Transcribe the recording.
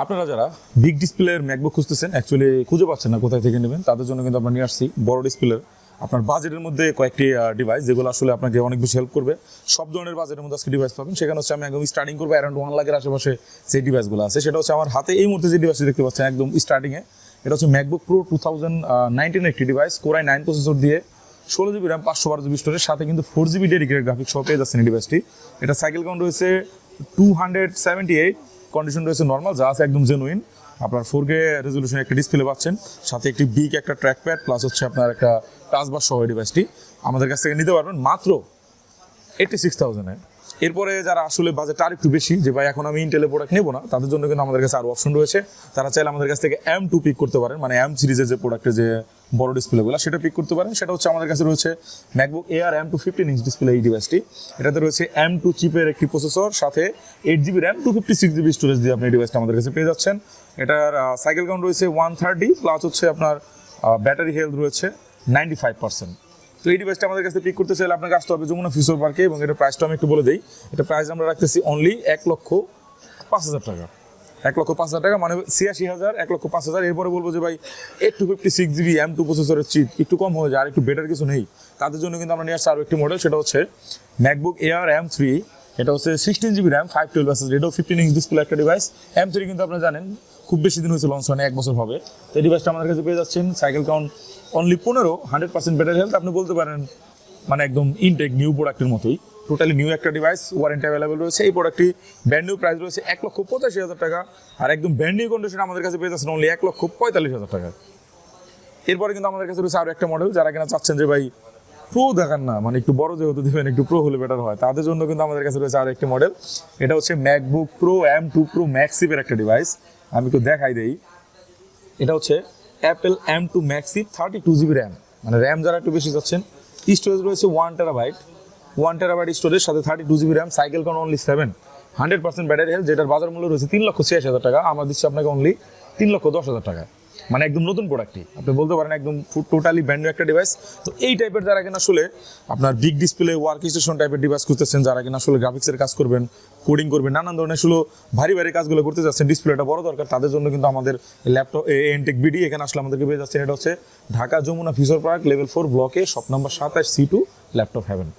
আপনারা যারা বিগ ডিসপ্লের ম্যাকবুক খুঁজতেছেন, অ্যাকচুয়ালি খুঁজে পাচ্ছেন না কোথায় থেকে নেবেন, তাদের জন্য কিন্তু আমরা নিয়ে আসছি বড় ডিসপ্লের আপনার বাজেটের মধ্যে কয়েকটি ডিভাইস, যেগুলো আসলে আপনাকে অনেক বেশি হেল্প করবে। সব ধরনের বাজেটের মধ্যে আজকে ডিভাইস পাবেন। সেখানে হচ্ছে আমি একদম স্টার্টিং করবো অ্যারাউন্ড 1 লাখের আশেপাশে যে ডিভাইসগুলো আছে। সেটা হচ্ছে আমার হাতে এই মুহূর্তে যে ডিভাইসটি দেখতে পাচ্ছেন একদম স্টার্টিংয়ে, এটা হচ্ছে ম্যাকবুক প্রো 2019 একটি ডিভাইস, Core i9 প্রসেসর দিয়ে 16 GB র্যাম 512 GB স্টোরেজ, সাথে কিন্তু 4 GB ডেডিকেটেড গ্রাফিক্স সহ পেয়ে যাচ্ছেন এই ডিভাইসটি। এটা সাইকেল কাউন্ট রয়েছে 278, কন্ডিশন রয়েছে নর্মাল, যা আছে একদম জেনুইন। আপনার 4K রেজলিউশন একটা ডিসপ্লে পাচ্ছেন, সাথে একটি বিগ একটা ট্র্যাকপ্যাড, প্লাস হচ্ছে আপনার একটা টাচ বার সহ ডিভাইসটি আমাদের কাছ থেকে নিতে পারবেন মাত্র 86,000-এ। এরপরে যারা আসলে বাজেটটা আর একটু বেশি, যে ভাই এখন আমি ইন্টেলের প্রোডাক্ট নেবো না, তাদের জন্য কিন্তু আমাদের কাছে আরও অপশন রয়েছে। তারা চাইলে আমাদের কাছ থেকে M2 পিক করতে পারেন, মানে M সিরিজের যে প্রোডাক্টের যে বড় ডিসপ্লেগুলো সেটা পিক করতে পারেন। সেটা হচ্ছে আমাদের কাছে রয়েছে MacBook air M2 15 inch display এই ডিভাইসটি। এটাতে রয়েছে M2 চিপের একটি প্রসেসর, সাথে 8 GB র্যাম 256 GB স্টোরেজ দিয়ে আপনি এই ডিভাইসটা আমাদের কাছে পেয়ে যাচ্ছেন। এটার সাইকেল কাউন্ট রয়েছে 130, প্লাস হচ্ছে আপনার ব্যাটারি হেলথ রয়েছে 95%। তো এই ডিভাইসটা আমাদের কাছে পিক করতে চাইলে আপনাকে আসতে হবে যমুনা ফিউচার পার্কে, এবং এটার প্রাইসটা আমি একটু বলে দিই। এটা প্রাইস আমরা রাখতেছি অনলি 1,05,000 টাকা। 1,05,000 টাকা, মানে 86,000, 1,05,000। এরপরে বলবো যে ভাই 856 GB M2 প্রসেসরের চিপ একটু কম হয়ে যায়, আর একটু বেটার কিছু নেই, তাদের জন্য কিন্তু আমরা নিয়ে আসছি আরও একটি মডেল। সেটা হচ্ছে ম্যাকবুক এয়ার M3। এটা হচ্ছে 16 GB র্যাম 512 SSD, এটাও 15 ইঞ্চ ডিসপ্লে একটা ডিভাইস। M3 কিন্তু আপনারা জানেন খুব বেশি দিন হয়েছে লঞ্চ হয় না, 1 বছর হবে। তো এই ডিভাইসটা আমাদের কাছে পেয়ে যাচ্ছেন। Cycle count only 15, 100% battery health. আপনি বলতে পারেন মানে একদম ইনটেক নিউ প্রোডাক্টের মতোই, টোটালি নিউ একটা ডিভাইস, ওয়ারেন্টি অ্যাভেলেবল রয়েছে। এই প্রোডাক্টটি ব্র্যান্ড নিউ প্রাইস রয়েছে 1,85,000 টাকা, আর একদম ব্র্যান্ড নিউ কন্ডিশন আমাদের কাছে পেয়ে যাচ্ছেন অনলি 1,45,000 টাকা। এরপরে কিন্তু আমাদের কাছে রয়েছে আরও একটা মডেল, যারা কিনা চাচ্ছেন যে ভাই প্রো দেখান না, মানে একটু বড় যেহেতু দেবেন, একটু প্রো হলে বেটার হয়, তাদের জন্য কিন্তু আমাদের কাছে রয়েছে আরও একটি মডেল। এটা হচ্ছে ম্যাকবুক প্রো M2 প্রো ম্যাক্সিপের একটা ডিভাইস, আমি একটু দেখাই দেই। এটা হচ্ছে অ্যাপেল M2 ম্যাক্সিপ 32 GB র্যাম, মানে র্যাম যারা একটু বেশি যাচ্ছেন। স্টোরেজ রয়েছে 1 টেরাবাইট স্টোরেজ, সাথে 32 GB RAM. Cycle count only 7, 100% battery health, যেটার বাজার মূল্য রয়েছে 3,86,000 টাকা। আমরা দিচ্ছি আপনাকে অনলি 3,10,000 টাকা, মানে একদম নতুন প্রোডাক্টই আপনি বলতে পারেন, একদম টোটালি ব্র্যান্ড নিউ একটা ডিভাইস। তো এই টাইপের যারা কিনা আসলে আপনার বিগ ডিসপ্লে ওয়ার্ক স্টেশন টাইপের ডিভাইস খুঁজতেছেন, যারা কিনা আসলে গ্রাফিক্সের কাজ করবেন, কোডিং করবেন, নানান ধরনের আসলে ভারী কাজগুলো করতে যাচ্ছেন, ডিসপ্লেটা বড় দরকার, তাদের জন্য কিন্তু আমাদের ল্যাপটপ AntechBD এখানে আসলে আমাদেরকে পেয়ে যাচ্ছেন। এটা হচ্ছে Dhaka Jamuna future park level 4 ব্লকে, shop number 27 C2, laptop haven.